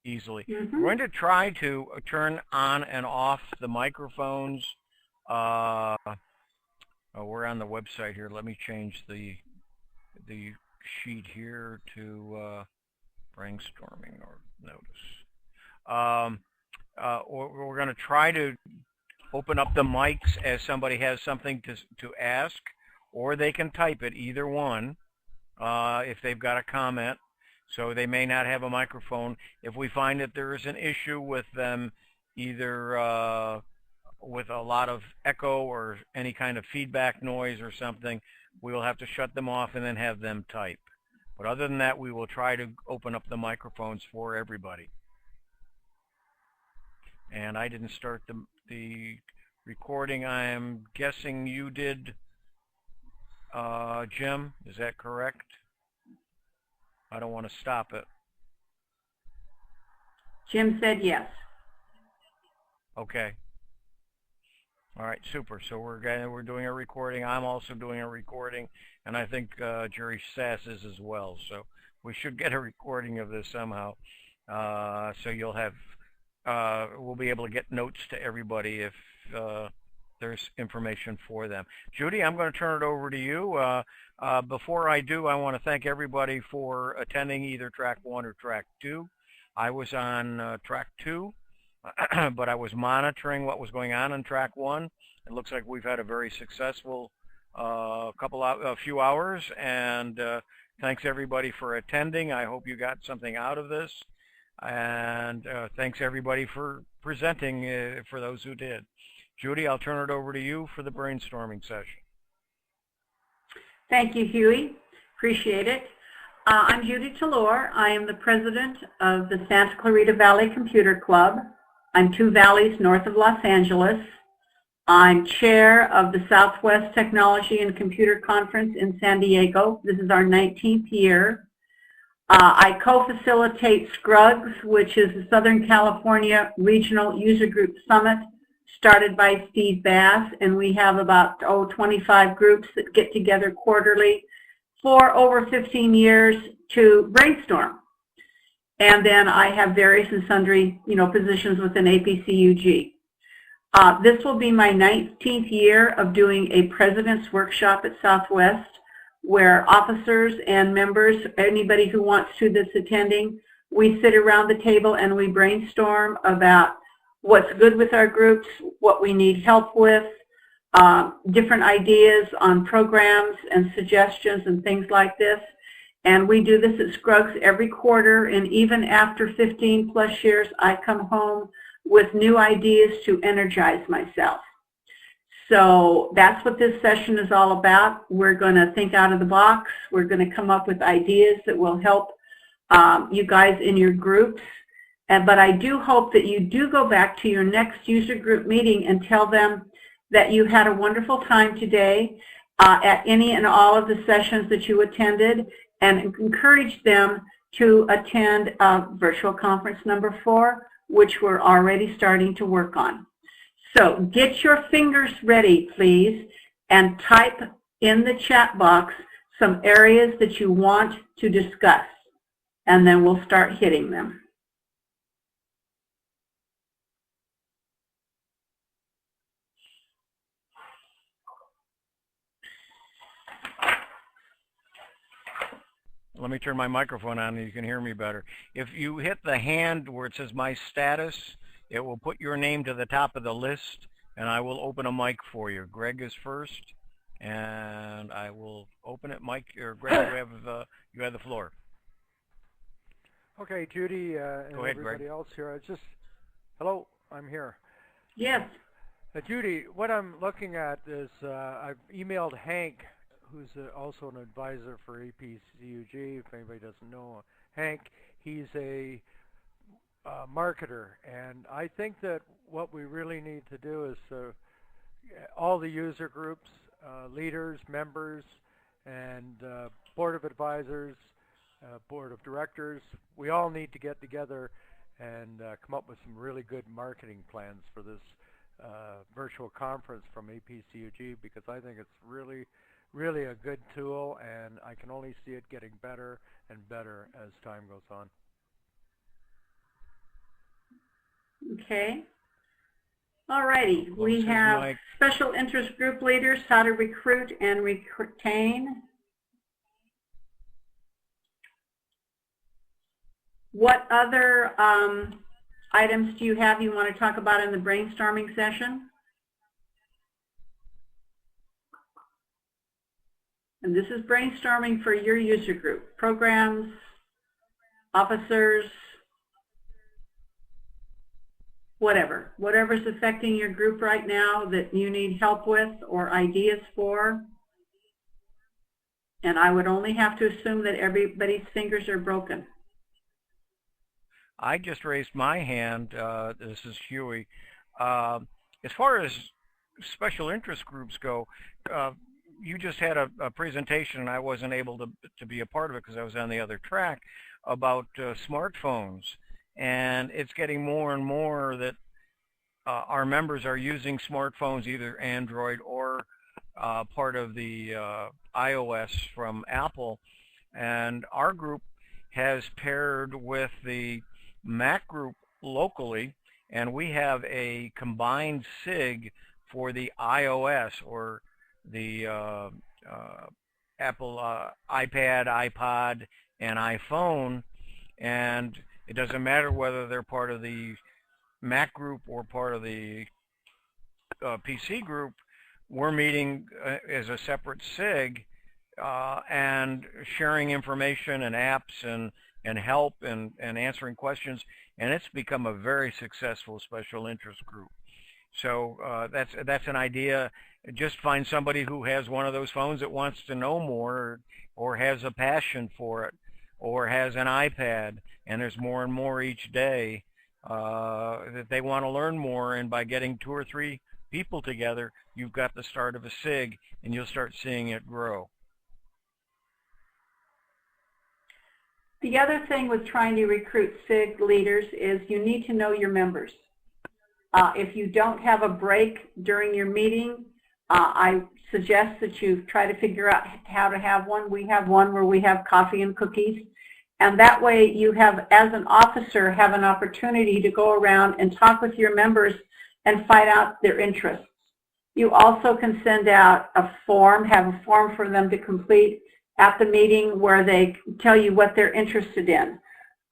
easily. Mm-hmm. We're going to try to turn on and off the microphones. Oh, we're on the website here. Let me change the sheet here to brainstorming or notice. We're going to try to open up the mics as somebody has something to ask, or they can type it, either one, if they've got a comment. So they may not have a microphone. If we find that there is an issue with them, either with a lot of echo or any kind of feedback noise or something, we will have to shut them off and then have them type. But other than that, we will try to open up the microphones for everybody. And I didn't start the recording. I am guessing you did, Jim. Is that correct? I don't want to stop it. Jim said yes. Okay. All right, super. So we're doing a recording. I'm also doing a recording, and I think Jerry Sass is as well. So we should get a recording of this somehow. So you'll have, we'll be able to get notes to everybody if there's information for them. Judy, I'm going to turn it over to you. Before I do, I want to thank everybody for attending either track 1 or track 2. I was on track 2. But I was monitoring what was going on in track 1. It looks like we've had a very successful few hours, and thanks everybody for attending. I hope you got something out of this, and thanks everybody for presenting for those who did. Judy, I'll turn it over to you for the brainstorming session. Thank you, Huey. Appreciate it. I'm Judy Talor. I am the president of the Santa Clarita Valley Computer Club. I'm 2 valleys north of Los Angeles. I'm chair of the Southwest Technology and Computer Conference in San Diego. This is our 19th year. I co-facilitate SCRUGS, which is the Southern California Regional User Group Summit, started by Steve Bass, and we have about 25 groups that get together quarterly for over 15 years to brainstorm. And then I have various and sundry, positions within APCUG. This will be my 19th year of doing a President's Workshop at Southwest, where officers and members, anybody who wants to that's attending, we sit around the table and we brainstorm about what's good with our groups, what we need help with, different ideas on programs and suggestions and things like this. And we do this at SCRUGS every quarter, and even after 15 plus years, I come home with new ideas to energize myself. So that's what this session is all about. We're going to think out of the box. We're going to come up with ideas that will help you guys in your groups. But I do hope that you do go back to your next user group meeting and tell them that you had a wonderful time today at any and all of the sessions that you attended, and encourage them to attend virtual conference number 4, which we're already starting to work on. So get your fingers ready, please, and type in the chat box some areas that you want to discuss, and then we'll start hitting them. Let me turn my microphone on and you can hear me better. If you hit the hand where it says my status, it will put your name to the top of the list, and I will open a mic for you. Greg is first, and I will open it. Mike, or Greg, you have the floor. Okay, Judy, and go ahead, everybody Greg. else here. Hello, I'm here. Yes. Judy, what I'm looking at is I've emailed Hank, who's also an advisor for APCUG, if anybody doesn't know Hank. He's a marketer, and I think that what we really need to do is all the user groups, leaders, members, and board of advisors, board of directors, we all need to get together and come up with some really good marketing plans for this virtual conference from APCUG, because I think it's really a good tool, and I can only see it getting better and better as time goes on. Okay. All righty. We Close his have mic. special interest group leaders, how to recruit and retain. What other items do you have you want to talk about in the brainstorming session? And this is brainstorming for your user group, programs, officers, whatever's affecting your group right now that you need help with or ideas for. And I would only have to assume that everybody's fingers are broken. I just raised my hand. This is Huey. As far as special interest groups go, you just had a presentation, and I wasn't able to be a part of it because I was on the other track, about smartphones. And it's getting more and more that our members are using smartphones, either Android or part of the iOS from Apple. And our group has paired with the Mac group locally, and we have a combined SIG for the iOS or the Apple iPad, iPod, and iPhone. And it doesn't matter whether they're part of the Mac group or part of the PC group. We're meeting as a separate SIG and sharing information and apps and help and answering questions, and it's become a very successful special interest group. So that's an idea. Just find somebody who has one of those phones that wants to know more, or has a passion for it, or has an iPad, and there's more and more each day that they want to learn more. And by getting 2 or 3 people together, you've got the start of a SIG, and you'll start seeing it grow. The other thing with trying to recruit SIG leaders is you need to know your members. If you don't have a break during your meeting, I suggest that you try to figure out how to have one. We have one where we have coffee and cookies. And that way you have, as an officer, have an opportunity to go around and talk with your members and find out their interests. You also can send out a form, have a form for them to complete at the meeting where they tell you what they're interested in.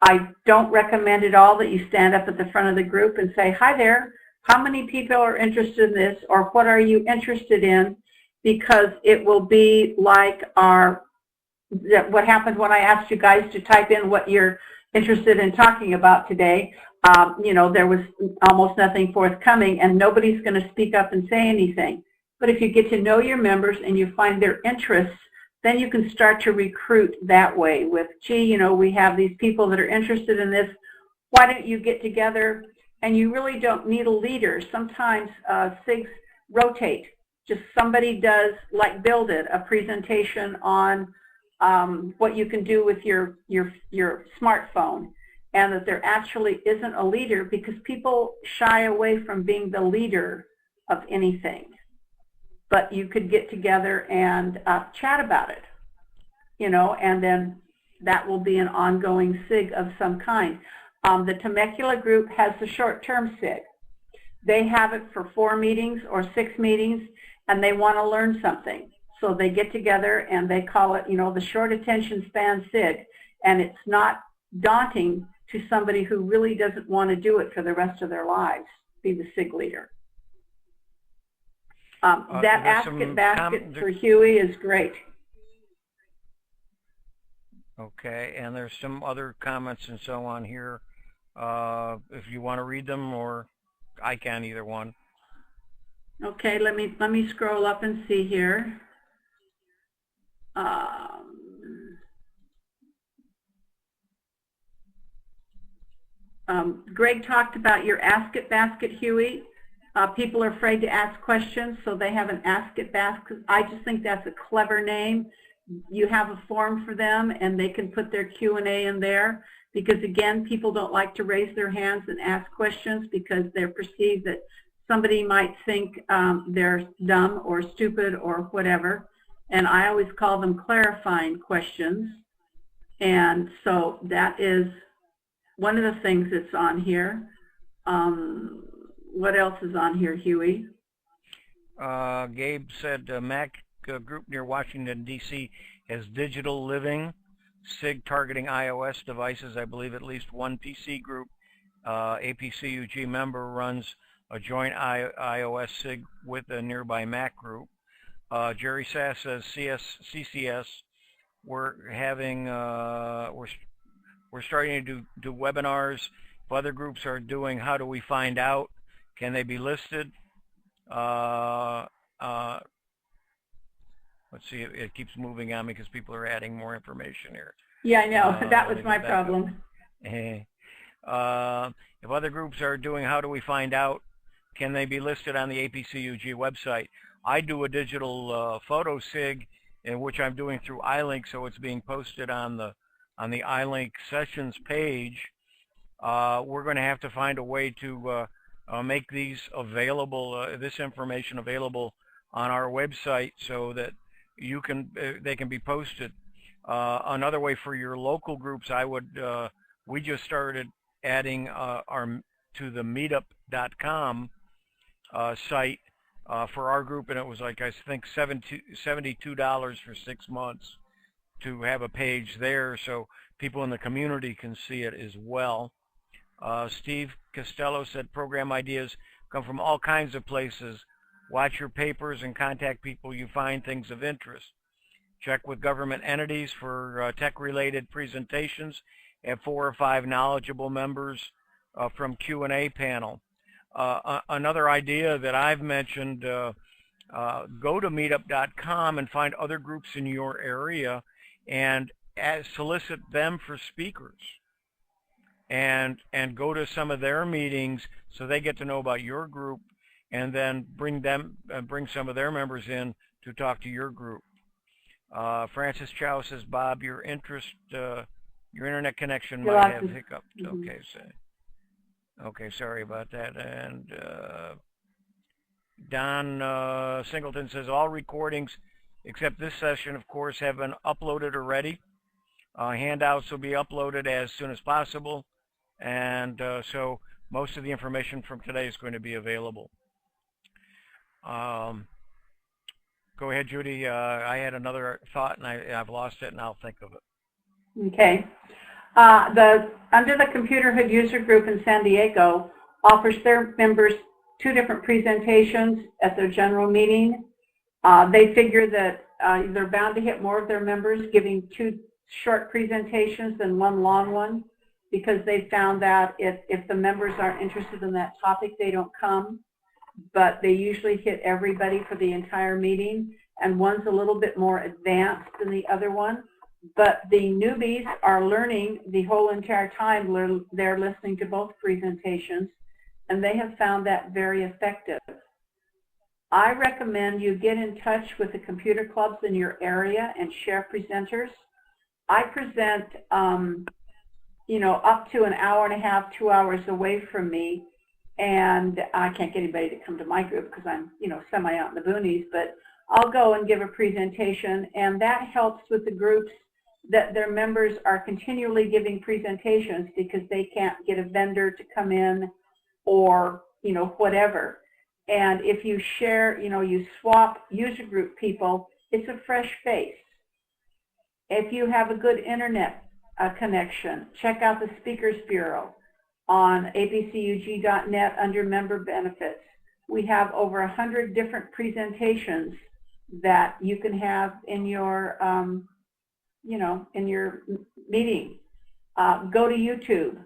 I don't recommend at all that you stand up at the front of the group and say, hi there, how many people are interested in this, or what are you interested in? Because it will be like what happened when I asked you guys to type in what you're interested in talking about today. You know, there was almost nothing forthcoming, and nobody's going to speak up and say anything. But if you get to know your members and you find their interests, then you can start to recruit that way with, gee, you know, we have these people that are interested in this. Why don't you get together? And you really don't need a leader. Sometimes SIGs rotate. Just somebody does, like Bill did, a presentation on what you can do with your smartphone, and that there actually isn't a leader because people shy away from being the leader of anything. But you could get together and chat about it, you know, and then that will be an ongoing SIG of some kind. The Temecula group has the short-term SIG. They have it for 4 meetings or 6 meetings, and they want to learn something. So they get together and they call it, you know, the short attention span SIG. And it's not daunting to somebody who really doesn't want to do it for the rest of their lives, be the SIG leader. That Ask It basket for Huey is great. Okay, and there's some other comments and so on here. If you want to read them, or I can, either one. Okay, let me scroll up and see here. Greg talked about your Ask It basket, Huey. People are afraid to ask questions, so they have an Ask It basket. I just think that's a clever name. You have a form for them, and they can put their Q&A in there, because, again, people don't like to raise their hands and ask questions because they're perceived that somebody might think they're dumb or stupid or whatever. And I always call them clarifying questions. And so that is one of the things that's on here. What else is on here, Huey? Gabe said Mac group near Washington, D.C. has digital living, SIG targeting iOS devices. I believe at least one PC group, APCUG member, runs a joint iOS SIG with a nearby Mac group. Jerry Sass says CCS. We're having we're starting to do webinars. If other groups are doing, how do we find out? Can they be listed? Let's see, it keeps moving on me because people are adding more information here. Yeah, I know. That was my problem. If other groups are doing, how do we find out? Can they be listed on the APCUG website? I do a digital photo SIG, in which I'm doing through iLink, so it's being posted on the iLink sessions page. We're going to have to find a way to make these available, this information available on our website, so that they can be posted. Another way for your local groups, we just started adding to the meetup.com site for our group, and it was like, I think $72 for 6 months to have a page there, so people in the community can see it as well. Steve Costello said program ideas come from all kinds of places. Watch your papers and contact people you find things of interest. Check with government entities for tech-related presentations. Have 4 or 5 knowledgeable members from Q&A panel. Another idea that I've mentioned, go to meetup.com and find other groups in your area and solicit them for speakers. And go to some of their meetings so they get to know about your group, and then bring some of their members in to talk to your group. Francis Chow says, Bob, your internet connection might have hiccuped. Okay, sorry about that. And Don Singleton says, all recordings except this session, of course, have been uploaded already. Handouts will be uploaded as soon as possible, and so most of the information from today is going to be available. Go ahead, Judy. I had another thought, and I've lost it, and I'll think of it. Okay. Under the Computer Hood User Group in San Diego offers their members 2 different presentations at their general meeting. They figure that they're bound to hit more of their members giving 2 short presentations than 1 long one, because they found that if the members aren't interested in that topic, they don't come. But they usually hit everybody for the entire meeting, and one's a little bit more advanced than the other one. But the newbies are learning the whole entire time. They're listening to both presentations, and they have found that very effective. I recommend you get in touch with the computer clubs in your area and share presenters. I present, up to an hour and a half, 2 hours away from me, and I can't get anybody to come to my group because I'm, semi out in the boonies, but I'll go and give a presentation, and that helps with the groups that their members are continually giving presentations because they can't get a vendor to come in or, whatever. And if you share, you swap user group people, it's a fresh face. If you have a good internet connection, check out the Speakers Bureau on apcug.net under member benefits. We have over 100 different presentations that you can have in your, in your meeting. Go to YouTube,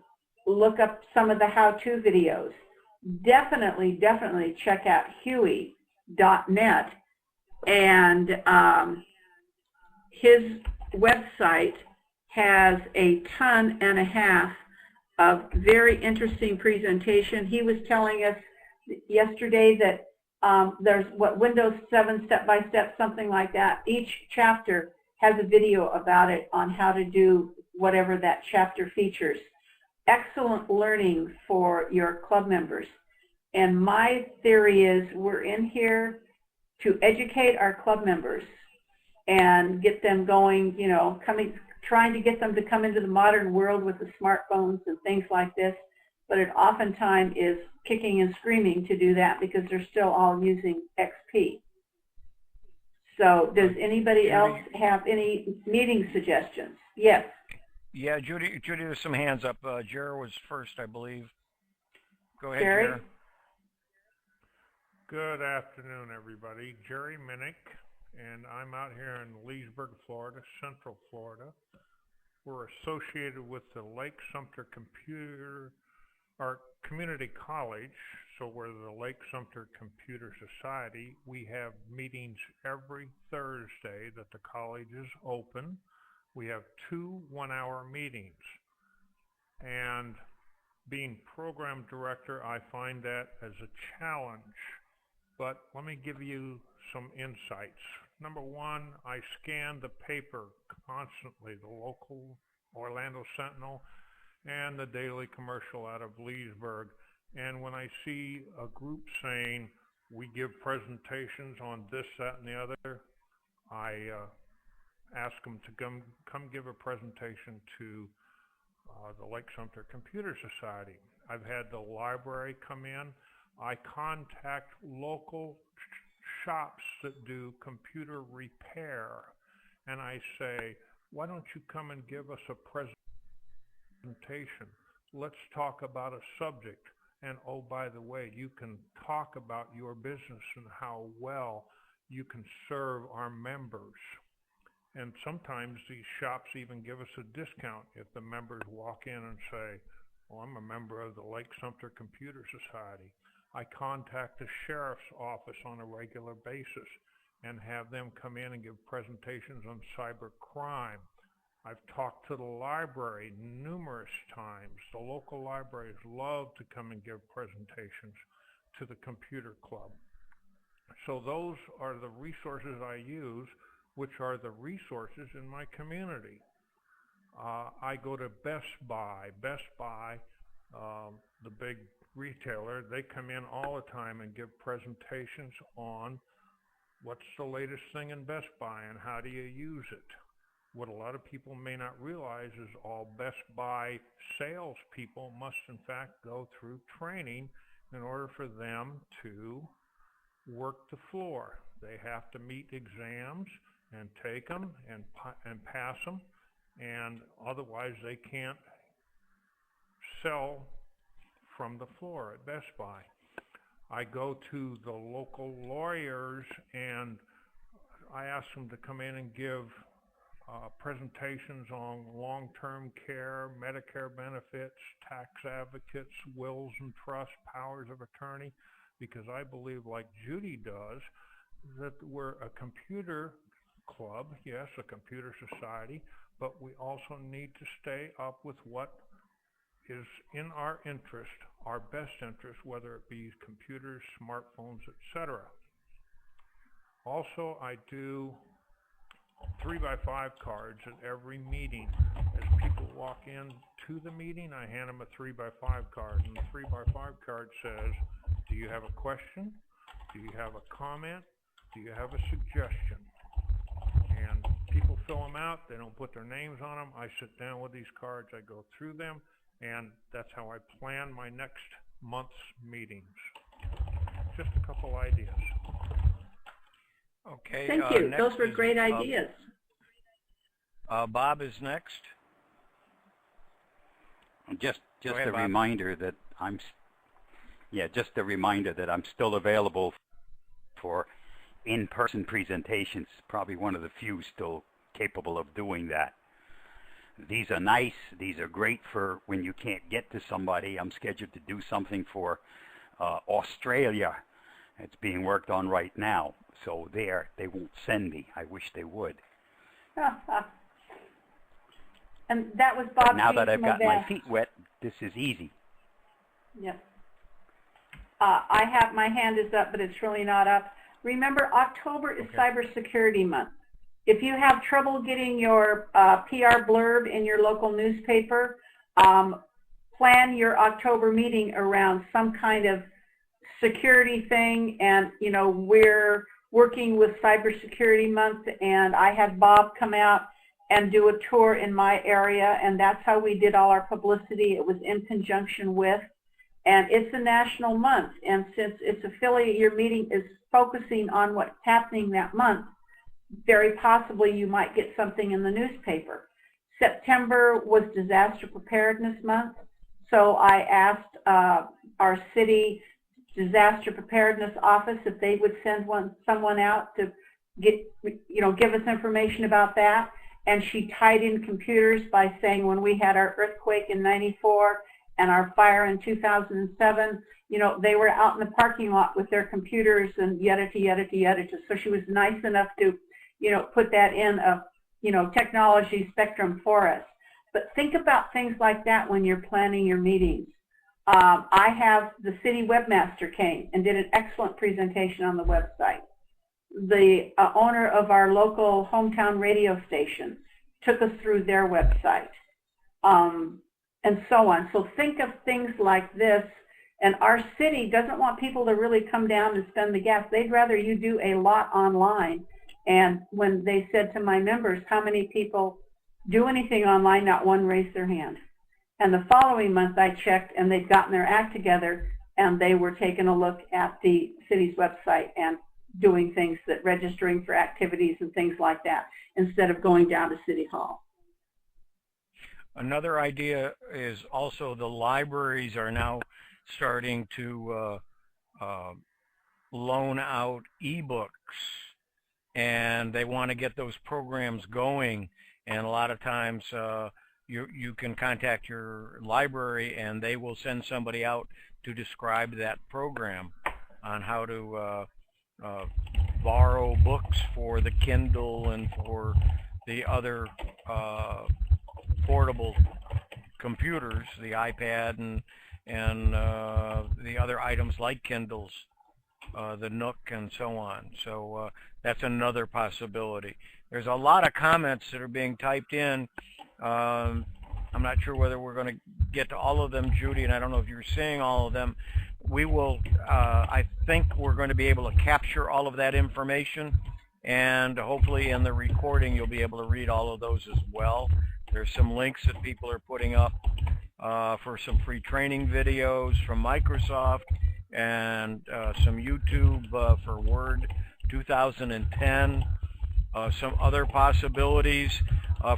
look up some of the how-to videos. Definitely check out huey.net, and his website has a ton and a half of very interesting presentation. He was telling us yesterday that there's Windows 7 step-by-step, something like that. Each chapter has a video about it on how to do whatever that chapter features. Excellent learning for your club members. And my theory is we're in here to educate our club members and get them going, trying to get them to come into the modern world with the smartphones and things like this. but it oftentimes is kicking and screaming to do that because they're still all using XP. So does anybody else have any meeting suggestions? Yes. Yeah, Judy, there's some hands up. Jer was first, I believe. Go ahead, Jerry? Jer. Good afternoon, everybody. Jerry Minnick, and I'm out here in Leesburg, Florida, Central Florida. We're associated with the Lake Sumter Community College, so we're the Lake Sumter Computer Society. We have meetings every Thursday that the college is open. We have 2 one-hour meetings. And being program director, I find that as a challenge. But let me give you some insights. Number one, I scan the paper constantly, the local Orlando Sentinel and the Daily Commercial out of Leesburg. And when I see a group saying, we give presentations on this, that, and the other, I ask them to come give a presentation to the Lake Sumter Computer Society. I've had the library come in. I contact local shops that do computer repair, and I say, why don't you come and give us a presentation? Let's talk about a subject. And oh, by the way, you can talk about your business and how well you can serve our members. And sometimes these shops even give us a discount if the members walk in and say, well, I'm a member of the Lake Sumter Computer Society. I contact the sheriff's office on a regular basis and have them come in and give presentations on cyber crime. I've talked to the library numerous times. The local libraries love to come and give presentations to the computer club. So those are the resources I use, which are the resources in my community. I go to Best Buy. Best Buy, the big retailer, they come in all the time and give presentations on what's the latest thing in Best Buy and how do you use it. What a lot of people may not realize is all Best Buy salespeople must in fact go through training in order for them to work the floor. They have to meet exams and take them and pass them, and otherwise they can't sell from the floor at Best Buy. I go to the local lawyers and I ask them to come in and give presentations on long-term care, Medicare benefits, tax advocates, wills and trusts, powers of attorney, because I believe, like Judy does, that we're a computer club, yes, a computer society, but we also need to stay up with what is in our interest, our best interest, whether it be computers, smartphones, etc. Also, I do 3x5 cards at every meeting. As people walk in to the meeting, I hand them a 3x5 card, and the 3x5 card says, do you have a question? Do you have a comment? Do you have a suggestion? And people fill them out. They don't put their names on them. I sit down with these cards. I go through them, and that's how I plan my next month's meetings. Just a couple ideas. Okay. Thank you. Those were great ideas. Bob is next. Just ahead, a Bob. reminder that I'm still available for in-person presentations. Probably one of the few still capable of doing that. These are nice. These are great for when you can't get to somebody. I'm scheduled to do something for Australia. It's being worked on right now. So they won't send me. I wish they would. And that was Bob. But now that I've got my feet wet, this is easy. Yep. I have, my hand is up, but it's really not up. Remember, October is Cybersecurity Month. If you have trouble getting your PR blurb in your local newspaper, plan your October meeting around some kind of security thing. And, you know, we're working with Cybersecurity Month, and I had Bob come out and do a tour in my area, and that's how we did all our publicity. It was in conjunction with And it's a national month, and since it's affiliate, your meeting is focusing on what's happening that month, very possibly you might get something in the newspaper. September was Disaster Preparedness Month, so I asked our city disaster preparedness office if they would send someone out to give us information about that. And she tied in computers by saying when we had our earthquake in '94 and our fire in 2007, they were out in the parking lot with their computers and yada. So she was nice enough to, put that in a, technology spectrum for us. But think about things like that when you're planning your meetings. I have the city webmaster came and did an excellent presentation on the website. The owner of our local hometown radio station took us through their website, and so on. So think of things like this. And our city doesn't want people to really come down and spend the gas. They'd rather you do a lot online. And when they said to my members, how many people do anything online, not one raised their hand. And the following month I checked, and they'd gotten their act together, and they were taking a look at the city's website and doing things that registering for activities and things like that instead of going down to City Hall. Another idea is also the libraries are now starting to loan out ebooks, and they want to get those programs going. And a lot of times you can contact your library and they will send somebody out to describe that program on how to borrow books for the Kindle and for the other portable computers, the iPad and the other items like Kindles, the Nook and so on. So that's another possibility. There's a lot of comments that are being typed in. I'm not sure whether we're going to get to all of them, Judy, and I don't know if you're seeing all of them. We will, I think we're going to be able to capture all of that information, and hopefully in the recording you'll be able to read all of those as well. There's some links that people are putting up for some free training videos from Microsoft and some YouTube for Word 2010. Some other possibilities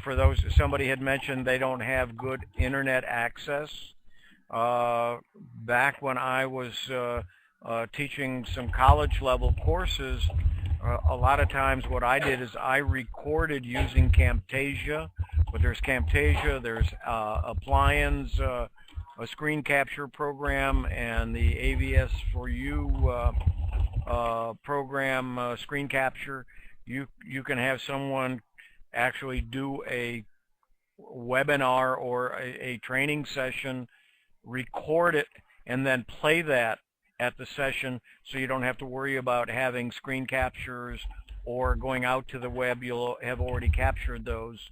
for those, somebody had mentioned they don't have good internet access. Back when I was teaching some college level courses, a lot of times what I did is I recorded using Camtasia, but there's Camtasia, there's Appliance, a screen capture program, and the AVS4U program, screen capture. You can have someone actually do a webinar or a training session, record it, and then play that at the session, so you don't have to worry about having screen captures or going out to the web. You'll have already captured those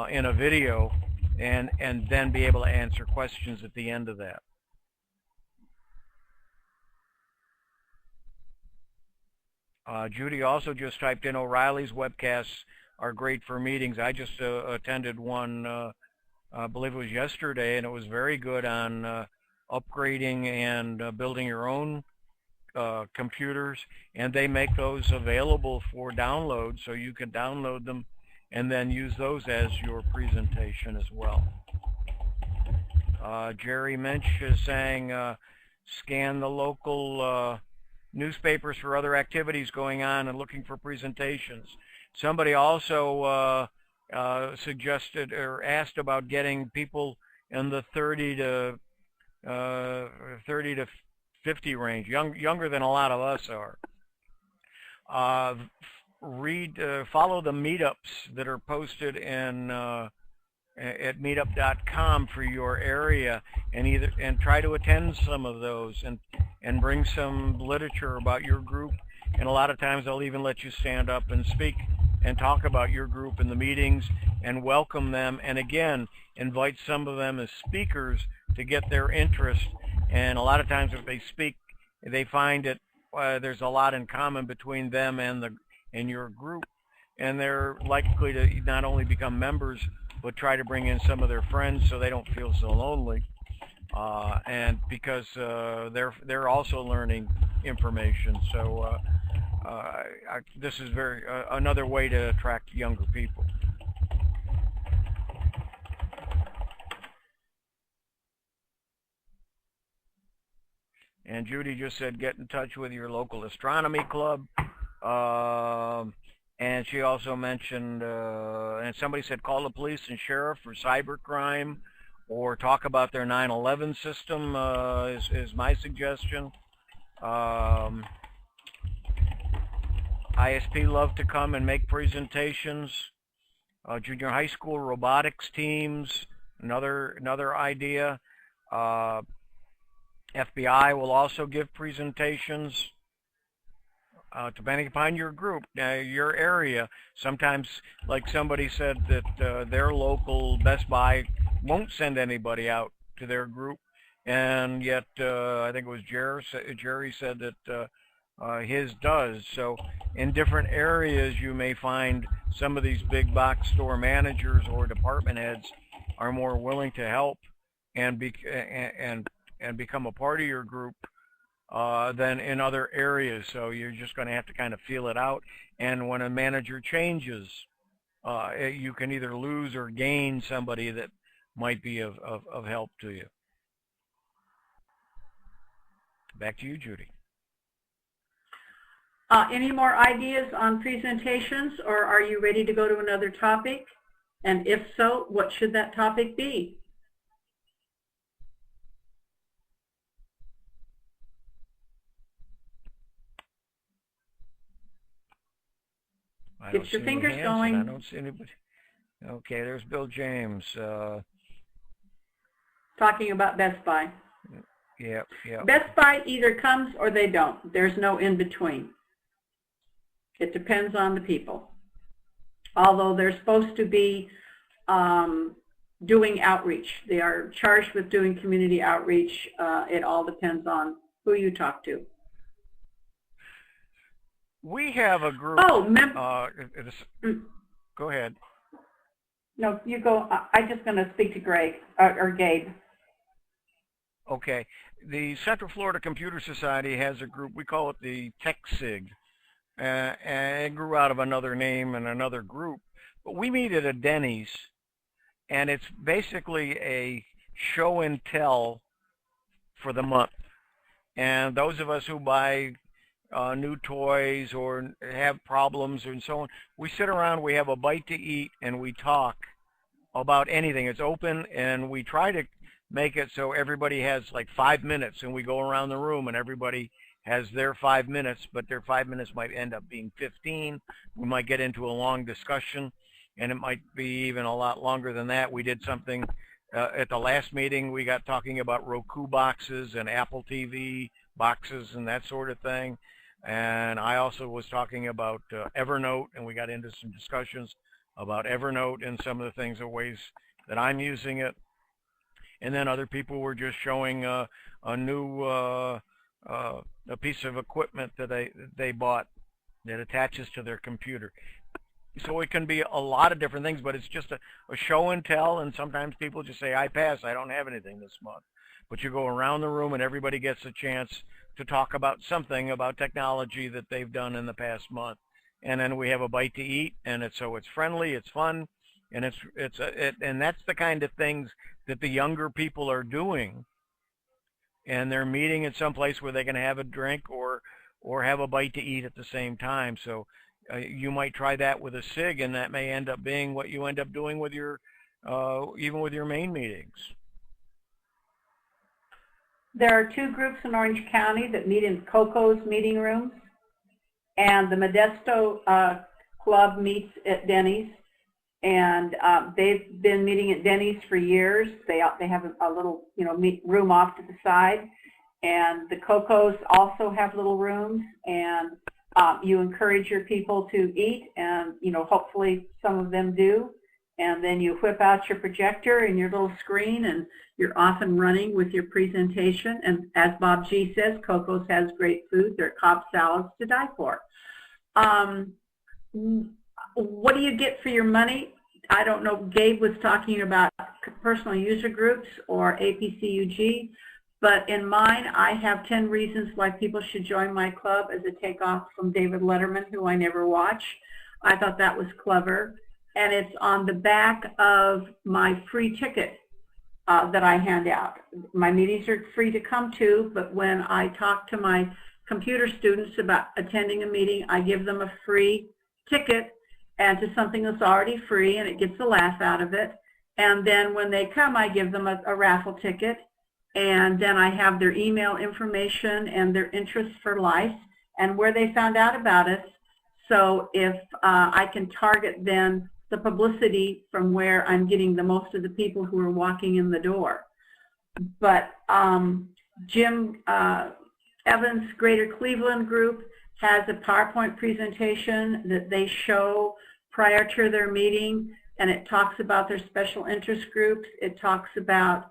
in a video, and then be able to answer questions at the end of that. Judy also just typed in O'Reilly's webcasts are great for meetings. I just attended one, I believe it was yesterday, and it was very good on upgrading and building your own computers, and they make those available for download, so you can download them and then use those as your presentation as well. Jerry Minch is saying scan the local newspapers for other activities going on and looking for presentations. Somebody also suggested or asked about getting people in the 30 to 50 range, younger than a lot of us are. Follow the meetups that are posted in at meetup.com for your area, and try to attend some of those and bring some literature about your group. And a lot of times they'll even let you stand up and speak and talk about your group in the meetings and welcome them, and again invite some of them as speakers to get their interest. And a lot of times if they speak, they find that there's a lot in common between them and your group, and they're likely to not only become members but try to bring in some of their friends so they don't feel so lonely. and because they're also learning information. So this is another way to attract younger people. And Judy just said, get in touch with your local astronomy club. And she also mentioned, and somebody said, call the police and sheriff for cybercrime, or talk about their 9/11 system is my suggestion. ISP love to come and make presentations. Junior high school robotics teams, another idea. FBI will also give presentations. Depending upon your group, your area. Sometimes, like somebody said, that their local Best Buy won't send anybody out to their group, and yet I think it was Jerry said that his does. So in different areas, you may find some of these big box store managers or department heads are more willing to help and become a part of your group than in other areas. So you're just going to have to kind of feel it out. And when a manager changes, you can either lose or gain somebody that might be of help to you. Back to you, Judy. Any more ideas on presentations, or are you ready to go to another topic? And if so, what should that topic be? Get your fingers going. I don't see anybody. Okay, there's Bill James. Talking about Best Buy. Yep. Best Buy either comes or they don't. There's no in between. It depends on the people. Although they're supposed to be doing outreach. They are charged with doing community outreach. It all depends on who you talk to. We have a group. Oh, go ahead. No, you go. I'm just going to speak to Greg or Gabe. Okay. The Central Florida Computer Society has a group. We call it the TechSig. And it grew out of another name and another group. But we meet at a Denny's, and it's basically a show and tell for the month. And those of us who buy new toys or have problems and so on, we sit around, we have a bite to eat, and we talk about anything. It's open, and we try to make it so everybody has like 5 minutes, and we go around the room and everybody has their 5 minutes, but their 5 minutes might end up being 15. We might get into a long discussion, and it might be even a lot longer than that. We did something at the last meeting. We got talking about Roku boxes and Apple TV boxes and that sort of thing. And I also was talking about Evernote, and we got into some discussions about Evernote and some of the things or ways that I'm using it. And then other people were just showing a new a piece of equipment that they bought that attaches to their computer. So it can be a lot of different things, but it's just a show and tell, and sometimes people just say, I pass, I don't have anything this month. But you go around the room and everybody gets a chance to talk about something about technology that they've done in the past month. And then we have a bite to eat, and so it's friendly, it's fun, and and that's the kind of things that the younger people are doing. And they're meeting in some place where they can have a drink or have a bite to eat at the same time. So you might try that with a SIG, and that may end up being what you end up doing with your even with your main meetings. There are two groups in Orange County that meet in Coco's meeting rooms, and the Modesto Club meets at Denny's, and they've been meeting at Denny's for years. They have a little room off to the side, and the Cocos also have little rooms, and you encourage your people to eat, and hopefully some of them do. And then you whip out your projector and your little screen, and you're off and running with your presentation. And as Bob G says, Coco's has great food. They're Cobb salads to die for. What do you get for your money? I don't know, Gabe was talking about personal user groups or APCUG, but in mine, I have 10 reasons why people should join my club as a takeoff from David Letterman, who I never watch. I thought that was clever. And it's on the back of my free ticket that I hand out. My meetings are free to come to, but when I talk to my computer students about attending a meeting, I give them a free ticket and to something that's already free, and it gets a laugh out of it. And then when they come, I give them a raffle ticket, and then I have their email information and their interests for life and where they found out about us. So if I can target then the publicity from where I'm getting the most of the people who are walking in the door. But Jim Evans' Greater Cleveland group has a PowerPoint presentation that they show prior to their meeting, and it talks about their special interest groups. It talks about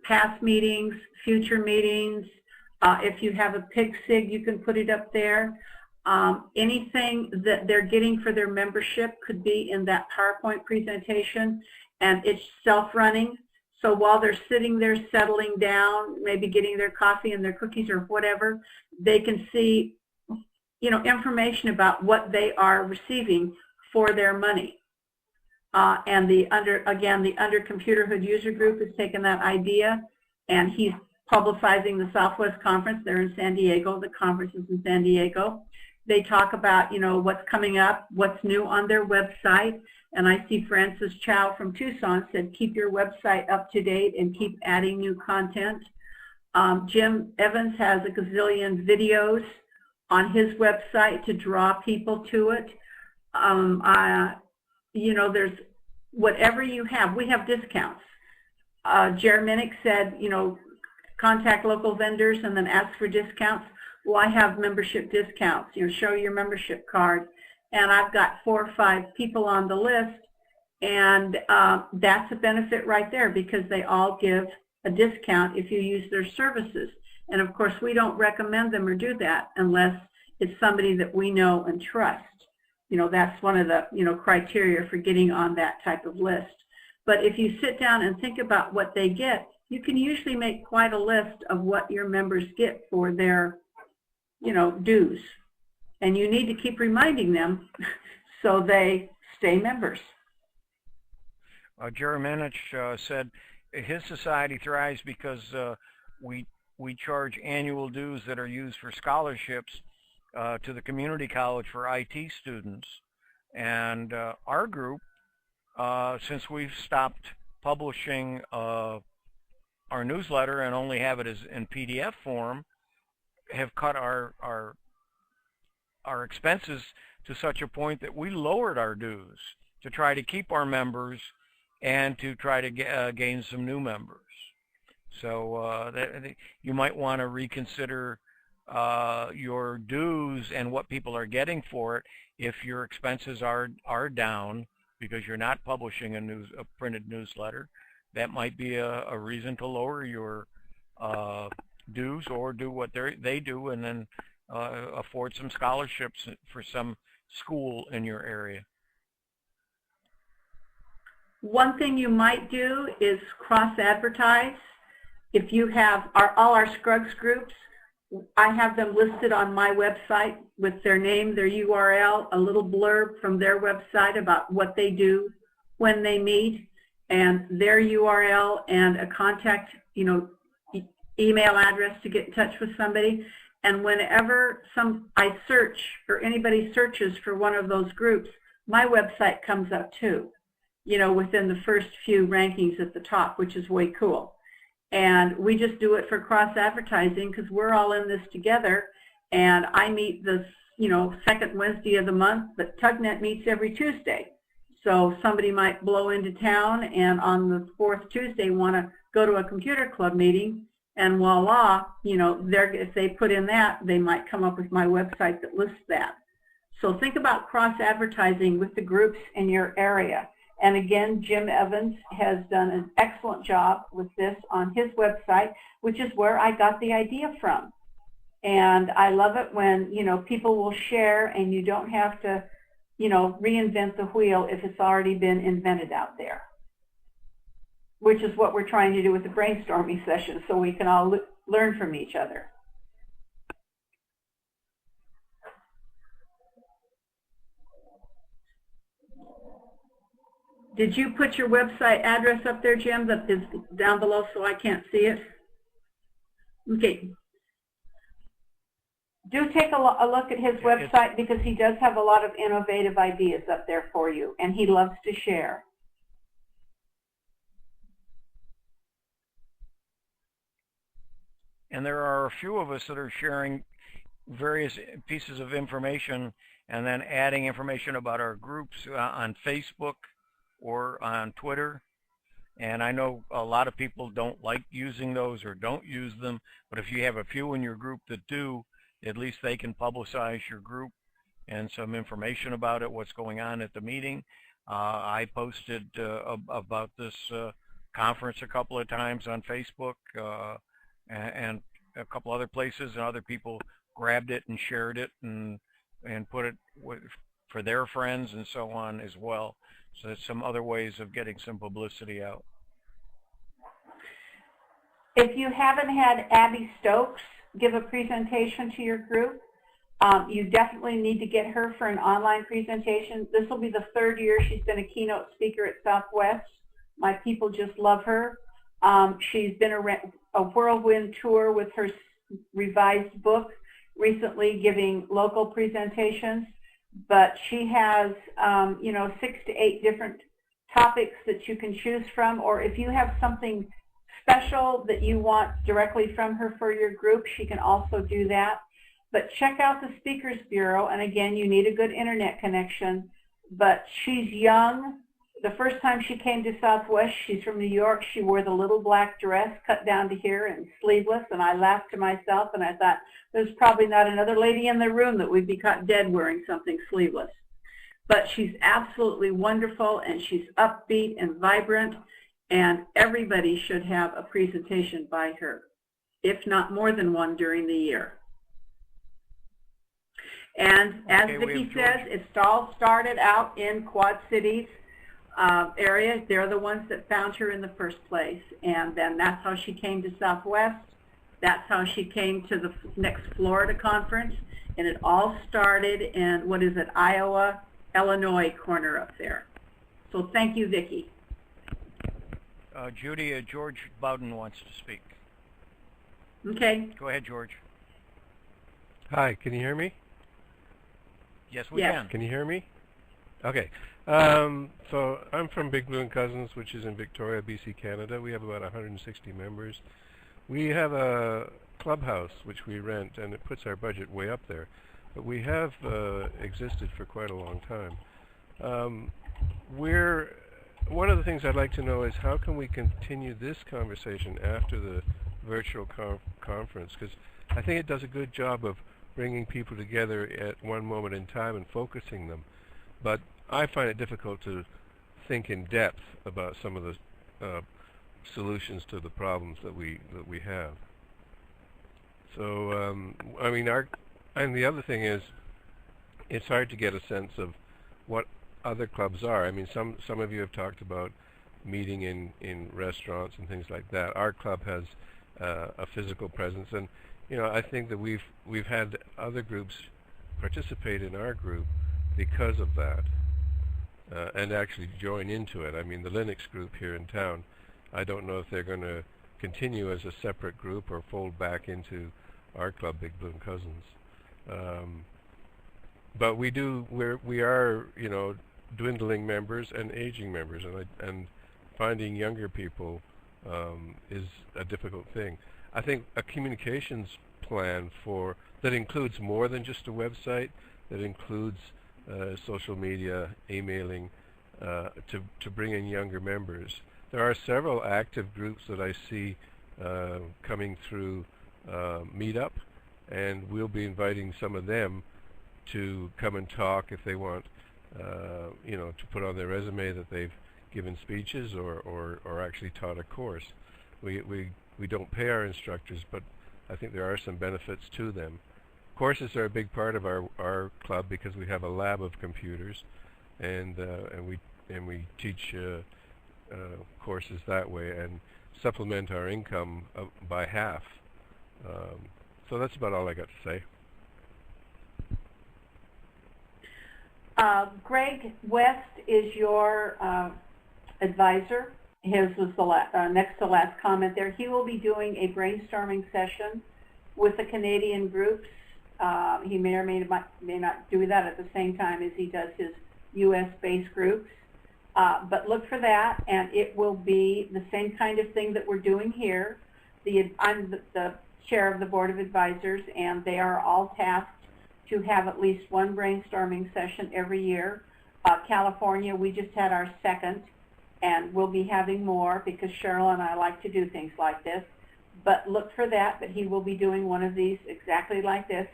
past meetings, future meetings. If you have a PIG-SIG, you can put it up there. Anything that they're getting for their membership could be in that PowerPoint presentation, and it's self-running. So while they're sitting there settling down, maybe getting their coffee and their cookies or whatever, they can see, you know, information about what they are receiving for their money. And the Under Computer Hood user group has taken that idea, and he's publicizing the Southwest Conference. They're in San Diego. The conference is in San Diego. They talk about, you know, what's coming up, what's new on their website. And I see Francis Chow from Tucson said, keep your website up to date and keep adding new content. Jim Evans has a gazillion videos on his website to draw people to it. You know, there's whatever you have. We have discounts. Jereminik said, you know, contact local vendors and then ask for discounts. Well, I have membership discounts. You know, show your membership card. And I've got 4 or 5 people on the list, and that's a benefit right there because they all give a discount if you use their services. And of course, we don't recommend them or do that unless it's somebody that we know and trust. You know, that's one of the, you know, criteria for getting on that type of list. But if you sit down and think about what they get, you can usually make quite a list of what your members get for their, you know, dues. And you need to keep reminding them so they stay members. Jereminik said his society thrives because we charge annual dues that are used for scholarships to the community college for IT students. And our group, since we've stopped publishing our newsletter and only have it as in PDF form, have cut our expenses to such a point that we lowered our dues to try to keep our members and to try to gain some new members. So you might want to reconsider your dues and what people are getting for it if your expenses are down because you're not publishing a printed newsletter. That might be a reason to lower your dues or do what they do and then afford some scholarships for some school in your area. One thing you might do is cross-advertise. If you have all our Scruggs groups, I have them listed on my website with their name, their URL, a little blurb from their website about what they do when they meet, and their URL and a contact, you know, email address to get in touch with somebody. And whenever I search or anybody searches for one of those groups, my website comes up too, you know, within the first few rankings at the top, which is way cool. And we just do it for cross-advertising because we're all in this together. And I meet this, you know, second Wednesday of the month, but TUGNet meets every Tuesday. So somebody might blow into town and on the 4th Tuesday want to go to a computer club meeting. And voila, you know, if they put in that, they might come up with my website that lists that. So think about cross-advertising with the groups in your area. And again, Jim Evans has done an excellent job with this on his website, which is where I got the idea from. And I love it when, you know, people will share and you don't have to, reinvent the wheel if it's already been invented out there, which is what we're trying to do with the brainstorming session, so we can all learn from each other. Did you put your website address up there, Jim, that is down below so I can't see it? Okay. Do take a look at his website, because he does have a lot of innovative ideas up there for you, and he loves to share. And there are a few of us that are sharing various pieces of information and then adding information about our groups on Facebook or on Twitter. And I know a lot of people don't like using those or don't use them, but if you have a few in your group that do, at least they can publicize your group and some information about it, what's going on at the meeting. I posted about this conference a couple of times on Facebook and a couple other places, and other people grabbed it and shared it and put it for their friends and so on as well. So there's some other ways of getting some publicity out. If you haven't had Abby Stokes give a presentation to your group, you definitely need to get her for an online presentation. This will be the 3rd year she's been a keynote speaker at Southwest. My people just love her. She's been a whirlwind tour with her revised book, recently giving local presentations. But she has, 6 to 8 different topics that you can choose from. Or if you have something special that you want directly from her for your group, she can also do that. But check out the Speakers Bureau, and again, you need a good internet connection. But she's young. The first time she came to Southwest, she's from New York, she wore the little black dress cut down to here and sleeveless, and I laughed to myself, and I thought, there's probably not another lady in the room that would be caught dead wearing something sleeveless. But she's absolutely wonderful, and she's upbeat and vibrant, and everybody should have a presentation by her, if not more than one during the year. And as Vicki says, it's all started out in Quad Cities area. They're the ones that found her in the first place, and then that's how she came to Southwest. That's how she came to the next Florida conference, and it all started in, what is it, Iowa, Illinois corner up there. So thank you, Vicki. Judy, George Bowden wants to speak. Okay. Go ahead, George. Hi, can you hear me? Yes, we can. Can you hear me? Okay. So I'm from Big Blue & Cousins, which is in Victoria, BC, Canada. We have about 160 members. We have a clubhouse which we rent, and it puts our budget way up there. But we have existed for quite a long time. One of the things I'd like to know is how can we continue this conversation after the virtual conference? Because I think it does a good job of bringing people together at one moment in time and focusing them. But I find it difficult to think in depth about some of the solutions to the problems that we have. So I mean, and the other thing is, it's hard to get a sense of what other clubs are. I mean, some of you have talked about meeting in restaurants and things like that. Our club has a physical presence, and I think that we've had other groups participate in our group because of that, and actually join into it. I mean, the Linux group here in town, I don't know if they're going to continue as a separate group or fold back into our club, Big Blue & Cousins. But we are dwindling members and aging members, and finding younger people is a difficult thing. I think a communications plan that includes more than just a website, that includes social media, emailing, to bring in younger members. There are several active groups that I see coming through Meetup, and we'll be inviting some of them to come and talk if they want, to put on their resume that they've given speeches or actually taught a course. We don't pay our instructors, but I think there are some benefits to them. Of Courses are a big part of our club because we have a lab of computers, and we teach courses that way and supplement our income by half. So that's about all I got to say. Greg West is your advisor. His was the next to last comment there. He will be doing a brainstorming session with the Canadian groups. He may or may not do that at the same time as he does his U.S.-based groups. But look for that, and it will be the same kind of thing that we're doing here. I'm the chair of the Board of Advisors, and they are all tasked to have at least one brainstorming session every year. California, we just had our second, and we'll be having more because Cheryl and I like to do things like this. But look for that, he will be doing one of these exactly like this.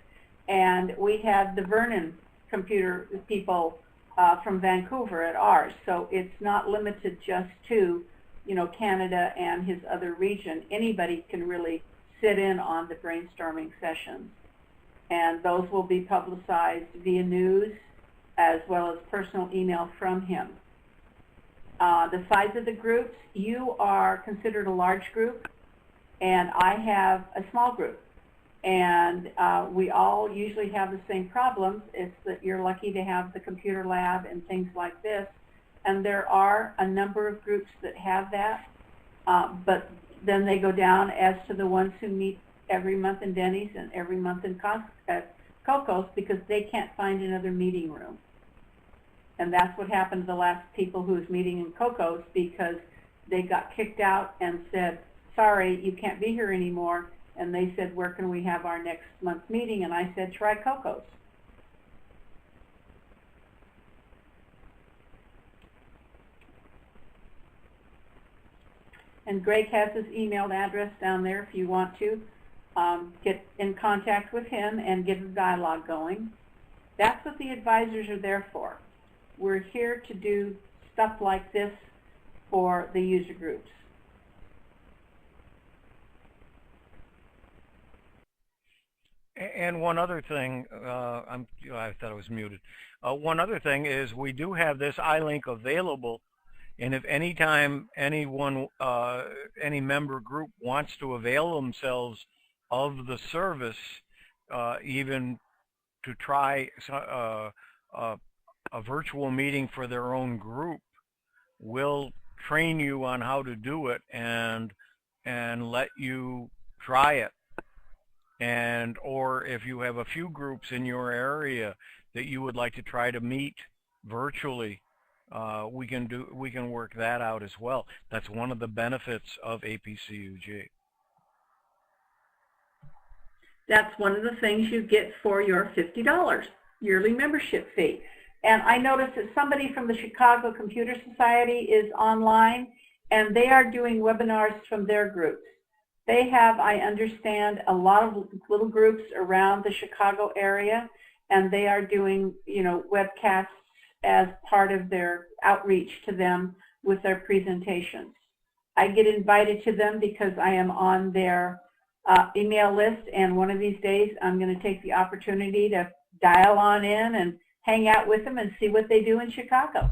And we had the Vernon computer people from Vancouver at ours, so it's not limited just to, Canada and his other region. Anybody can really sit in on the brainstorming sessions, and those will be publicized via news as well as personal email from him. The size of the groups, you are considered a large group, and I have a small group. And we all usually have the same problems. It's that you're lucky to have the computer lab and things like this. And there are a number of groups that have that. But then they go down as to the ones who meet every month in Denny's and every month in Coco's because they can't find another meeting room. And that's what happened to the last people who was meeting in Coco's because they got kicked out and said, sorry, you can't be here anymore. And they said, where can we have our next month's meeting? And I said, try Coco's. And Greg has his email address down there if you want to get in contact with him and get a dialogue going. That's what the advisors are there for. We're here to do stuff like this for the user groups. And one other thing, I thought I was muted. One other thing is we do have this iLink available, and if anytime anyone, any member group wants to avail themselves of the service, even to try a virtual meeting for their own group, we'll train you on how to do it and let you try it. And or if you have a few groups in your area that you would like to try to meet virtually, we can work that out as well. That's one of the benefits of APCUG. That's one of the things you get for your $50 yearly membership fee. And I noticed that somebody from the Chicago Computer Society is online, and they are doing webinars from their groups. They have, I understand, a lot of little groups around the Chicago area, and they are doing, webcasts as part of their outreach to them with their presentations. I get invited to them because I am on their email list, and one of these days I'm going to take the opportunity to dial on in and hang out with them and see what they do in Chicago.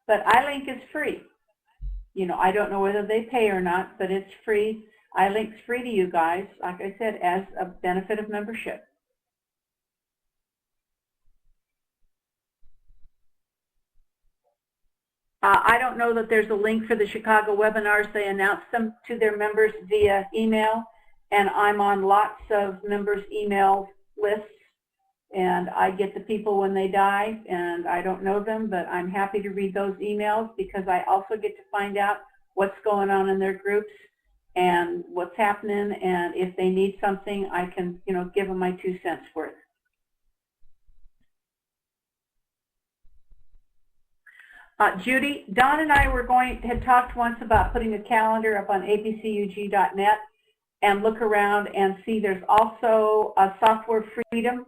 But iLink is free. I don't know whether they pay or not, but it's free. iLink's free to you guys, like I said, as a benefit of membership. I don't know that there's a link for the Chicago webinars. They announce them to their members via email, and I'm on lots of members' email lists, and I get the people when they die, and I don't know them, but I'm happy to read those emails because I also get to find out what's going on in their groups and what's happening, and if they need something, I can, give them my 2 cents worth. Judy, Don and I had talked once about putting a calendar up on apcug.net and look around and see there's also a Software Freedom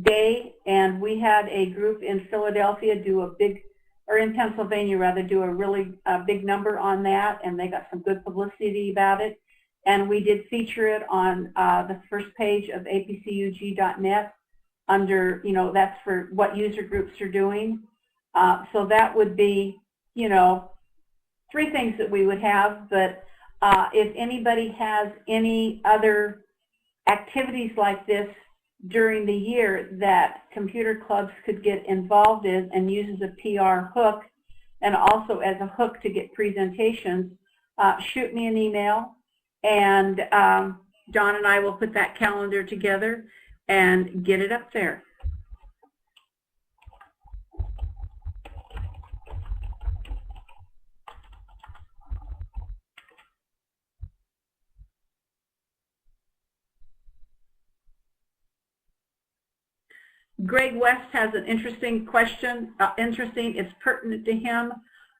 Day, and we had a group in Philadelphia do a big, or in Pennsylvania rather, do a really big number on that, and they got some good publicity about it. and we did feature it on the first page of apcug.net under, that's for what user groups are doing. So that would be, 3 things that we would have, but if anybody has any other activities like this during the year that computer clubs could get involved in and uses a PR hook and also as a hook to get presentations, shoot me an email, and John and I will put that calendar together and get it up there. Greg West has an interesting question. It's pertinent to him.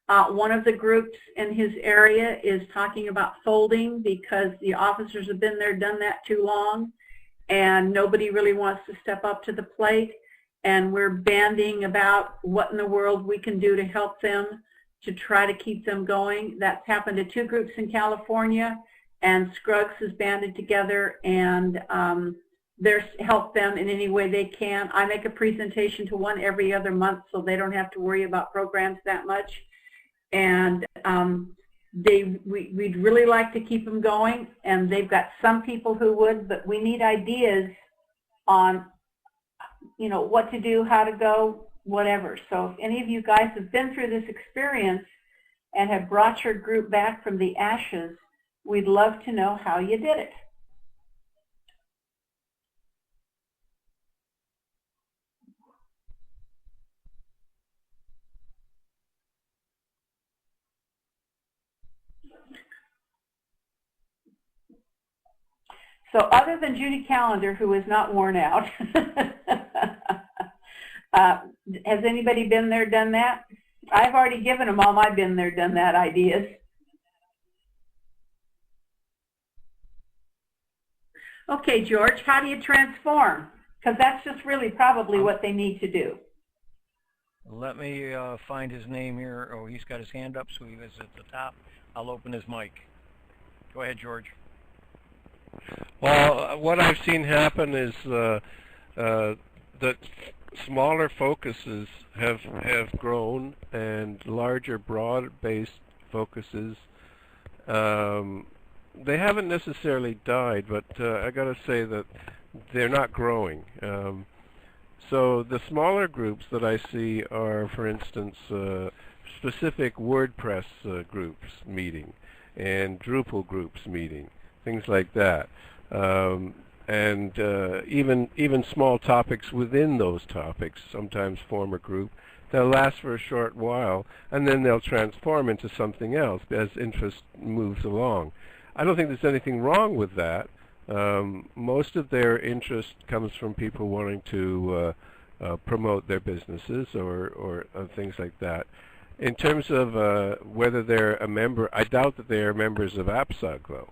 One of the groups in his area is talking about folding because the officers have been there, done that too long, and nobody really wants to step up to the plate. And we're banding about what in the world we can do to help them to try to keep them going. That's happened to 2 groups in California, and Scruggs has banded together and they're help them in any way they can. I make a presentation to one every other month so they don't have to worry about programs that much. And we'd really like to keep them going, and they've got some people who would, but we need ideas on, what to do, how to go, whatever. So if any of you guys have been through this experience and have brought your group back from the ashes, we'd love to know how you did it. So other than Judy Callender, who is not worn out, has anybody been there, done that? I've already given them all my been there, done that ideas. Okay, George, how do you transform? Because that's just really probably what they need to do. Let me find his name here. Oh, he's got his hand up, so he is at the top. I'll open his mic. Go ahead, George. Well, what I've seen happen is that smaller focuses have grown, and larger, broad-based focuses, they haven't necessarily died, but I got to say that they're not growing. So the smaller groups that I see are, for instance, specific WordPress groups meeting and Drupal groups meeting, things like that. And even small topics within those topics sometimes form a group. They'll last for a short while, and then they'll transform into something else as interest moves along. I don't think there's anything wrong with that. Most of their interest comes from people wanting to promote their businesses or things like that. In terms of whether they're a member, I doubt that they are members of APCUG, though.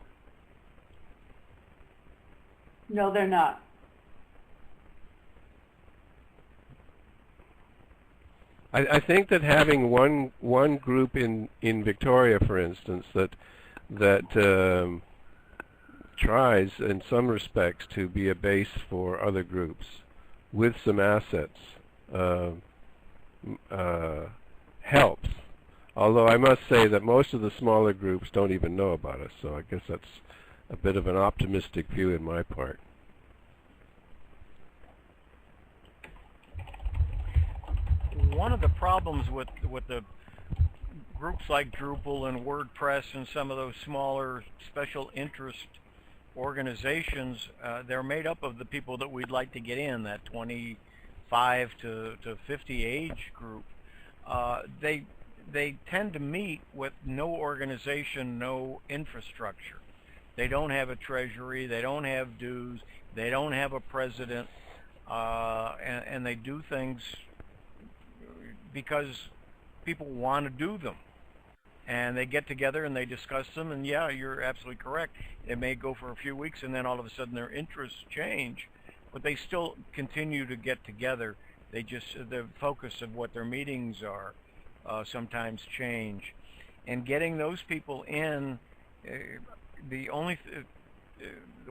No, they're not. I think that having one group in Victoria, for instance, that tries in some respects to be a base for other groups with some assets helps. Although I must say that most of the smaller groups don't even know about us, so I guess that's a bit of an optimistic view in my part. One of the problems with the groups like Drupal and WordPress and some of those smaller special interest organizations, they're made up of the people that we'd like to get in, that 25 to 50 age group. They tend to meet with no organization, no infrastructure. They don't have a treasury, they don't have dues, they don't have a president, and they do things because people want to do them. And they get together and they discuss them, and yeah, you're absolutely correct. It may go for a few weeks and then all of a sudden their interests change, but they still continue to get together. They just, the focus of what their meetings are sometimes change. And getting those people in, the only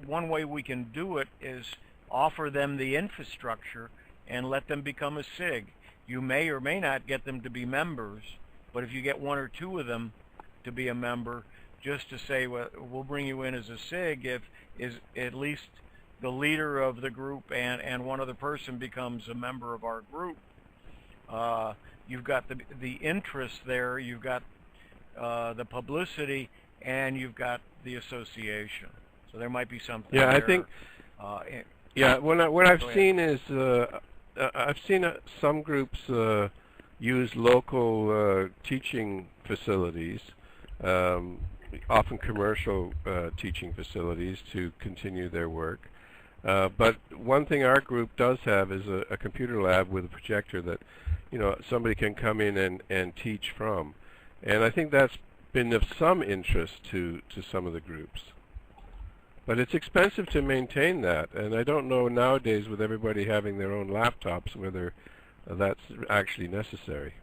one way we can do it is offer them the infrastructure and let them become a SIG. You may or may not get them to be members, but if you get one or two of them to be a member, just to say, well, we'll bring you in as a SIG if is at least the leader of the group and one other person becomes a member of our group. You've got the interest there, you've got the publicity, and you've got the association. So there might be something Yeah, there. I think. Yeah, what I've seen is I've seen some groups use local teaching facilities, often commercial teaching facilities, to continue their work. But one thing our group does have is a computer lab with a projector that, somebody can come in and teach from. And I think that's been of some interest to some of the groups. But it's expensive to maintain that, and I don't know nowadays with everybody having their own laptops whether that's actually necessary.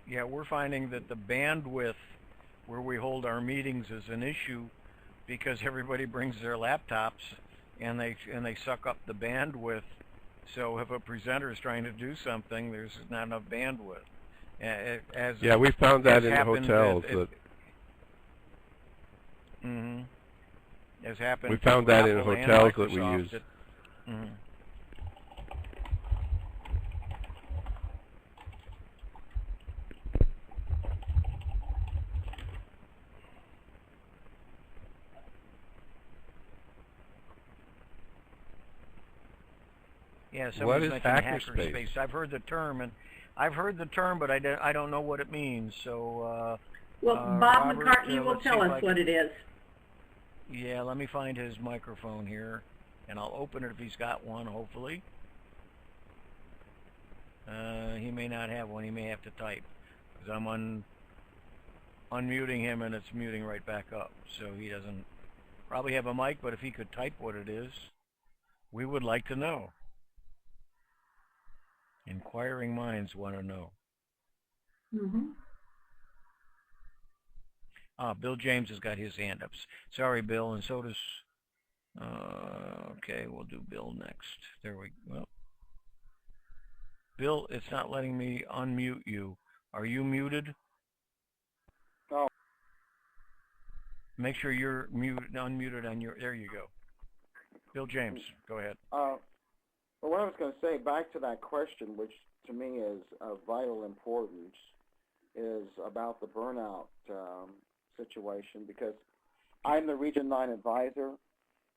Yeah, we're finding that the bandwidth where we hold our meetings is an issue because everybody brings their laptops and they suck up the bandwidth. So if a presenter is trying to do something, there's not enough bandwidth. Yeah, we found that in the hotels. As happened. We found that in hotels that we use. Yeah, what is hackerspace? I've heard the term, but I don't know what it means. So. Well, Bob Robert, McCartney will tell us what it is. Yeah, let me find his microphone here, and I'll open it if he's got one, hopefully. He may not have one. He may have to type, because I'm unmuting him, and it's muting right back up. So he doesn't probably have a mic, but if he could type what it is, we would like to know. Inquiring minds want to know. Bill James has got his hand up. Sorry, Bill, and so does... okay, we'll do Bill next. There we go. Well, Bill, it's not letting me unmute you. Are you muted? Oh. Make sure you're unmuted on your... There you go. Bill James, go ahead. Well, what I was going to say, back to that question, which to me is of vital importance, is about the burnout situation, because I'm the Region 9 advisor,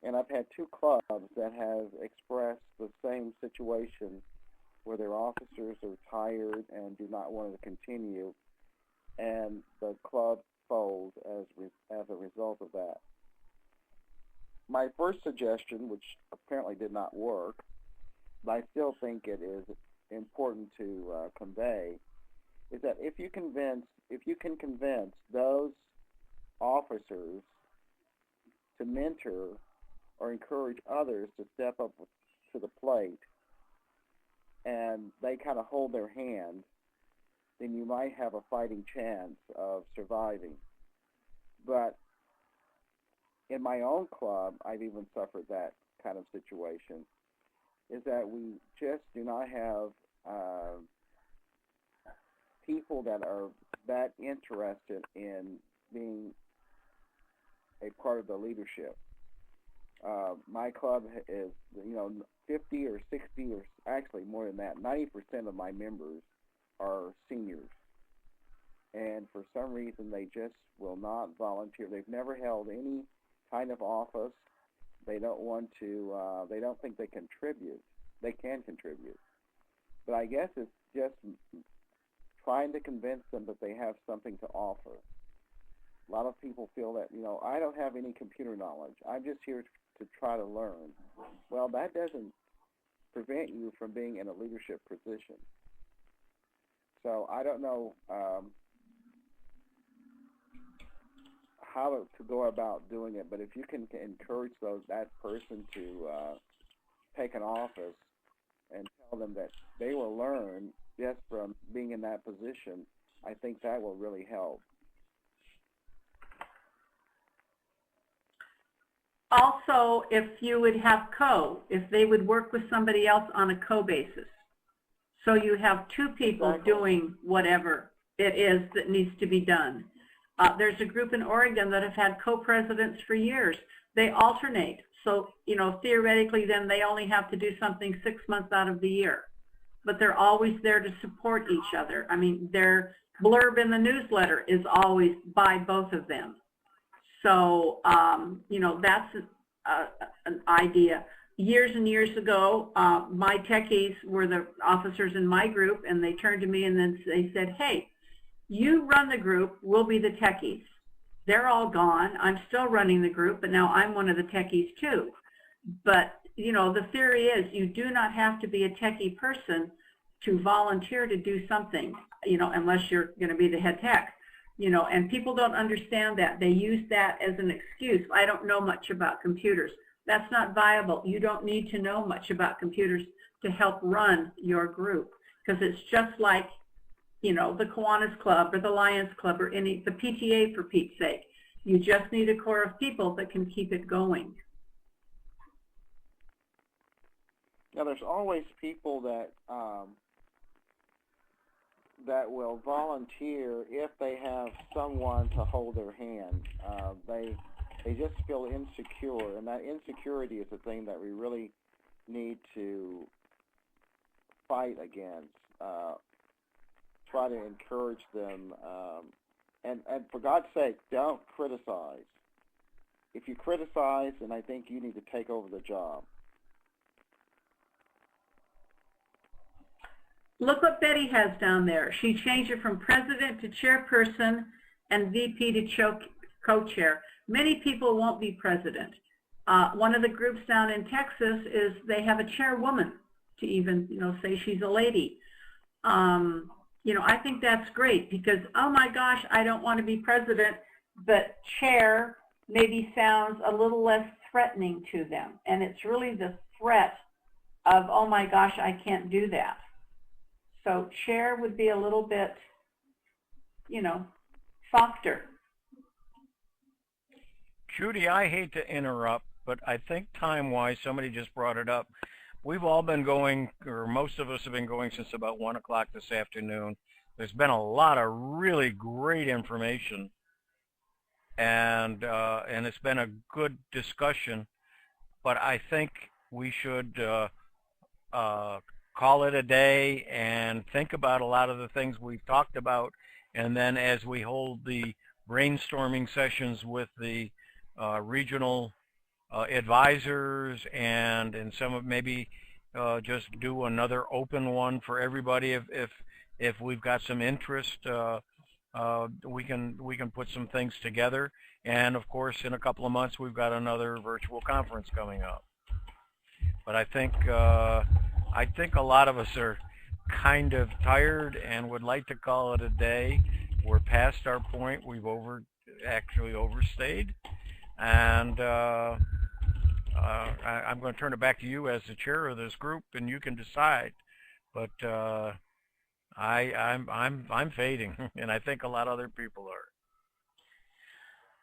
and I've had two clubs that have expressed the same situation where their officers are tired and do not want to continue, and the club folds as a result of that. My first suggestion, which apparently did not work, but I still think it is important to convey, is that if you can convince those officers to mentor or encourage others to step up to the plate, and they kind of hold their hand, then you might have a fighting chance of surviving. But in my own club, I've even suffered that kind of situation, is that we just do not have people that are that interested in being a part of the leadership. My club is, 50 or 60 or actually more than that, 90% of my members are seniors. And for some reason, they just will not volunteer. They've never held any kind of office. They don't want to, they don't think they contribute. They can contribute. But I guess it's just trying to convince them that they have something to offer. A lot of people feel that, I don't have any computer knowledge. I'm just here to try to learn. Well, that doesn't prevent you from being in a leadership position. So I don't know how to go about doing it, but if you can encourage that person to take an office and tell them that they will learn just from being in that position, I think that will really help. Also, if you would have if they would work with somebody else on a co-basis. So you have two people doing whatever it is that needs to be done. There's a group in Oregon that have had co-presidents for years. They alternate. So, you know, theoretically then they only have to do something 6 months out of the year. But they're always there to support each other. I mean, their blurb in the newsletter is always by both of them. So, you know, that's an idea. Years and years ago, my techies were the officers in my group, and they turned to me and then they said, hey, you run the group, we'll be the techies. They're all gone. I'm still running the group, but now I'm one of the techies too. But, you know, the theory is you do not have to be a techie person to volunteer to do something, you know, unless you're going to be the head tech. You know, and people don't understand that. They use that as an excuse. I don't know much about computers. That's not viable. You don't need to know much about computers to help run your group, because it's just like, you know, the Kiwanis Club or the Lions Club or the PTA, for Pete's sake. You just need a core of people that can keep it going. Now, there's always people that that will volunteer if they have someone to hold their hand. They just feel insecure, and that insecurity is the thing that we really need to fight against. Try to encourage them, and for God's sake, don't criticize. If you criticize, then I think you need to take over the job. Look what Betty has down there. She changed it from president to chairperson and VP to co-chair. Many people won't be president. One of the groups down in Texas is they have a chairwoman to even, you know, say she's a lady. You know, I think that's great because, oh my gosh, I don't want to be president, but chair maybe sounds a little less threatening to them. And it's really the threat of, oh my gosh, I can't do that. So chair would be a little bit, you know, softer. Judy, I hate to interrupt, but I think time-wise, somebody just brought it up. We've all been going, or most of us have been going since about 1 o'clock this afternoon. There's been a lot of really great information, and it's been a good discussion. But I think we should call it a day and think about a lot of the things we've talked about, and then as we hold the brainstorming sessions with the regional advisors and some of maybe just do another open one for everybody if we've got some interest. We can put some things together, and of course in a couple of months we've got another virtual conference coming up. But I think a lot of us are kind of tired and would like to call it a day. We're past our point. We've actually overstayed. And I'm going to turn it back to you as the chair of this group, and you can decide. But I'm fading, and I think a lot of other people are.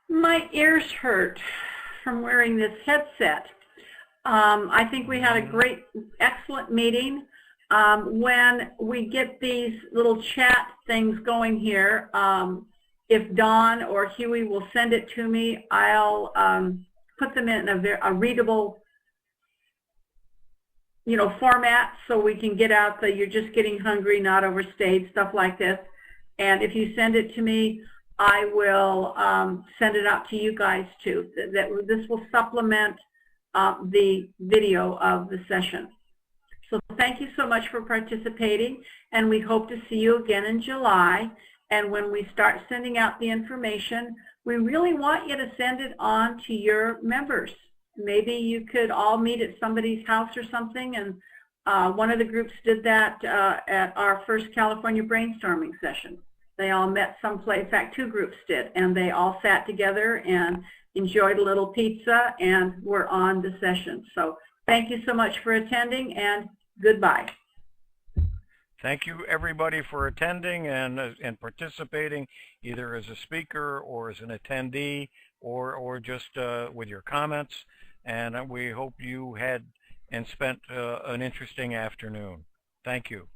My ears hurt from wearing this headset. I think we had a great, excellent meeting. When we get these little chat things going here, if Dawn or Huey will send it to me, I'll put them in a readable, you know, format so we can get out the "you're just getting hungry, not overstayed" stuff like this. And if you send it to me, I will send it out to you guys too. This will supplement the video of the session. So thank you so much for participating, and we hope to see you again in July. And when we start sending out the information, we really want you to send it on to your members. Maybe you could all meet at somebody's house or something, and one of the groups did that at our first California brainstorming session. They all met someplace, in fact 2 groups did, and they all sat together and enjoyed a little pizza and were on the session. So thank you so much for attending, and goodbye. Thank you, everybody, for attending and participating, either as a speaker or as an attendee. or just with your comments. And we hope you had and spent an interesting afternoon. Thank you.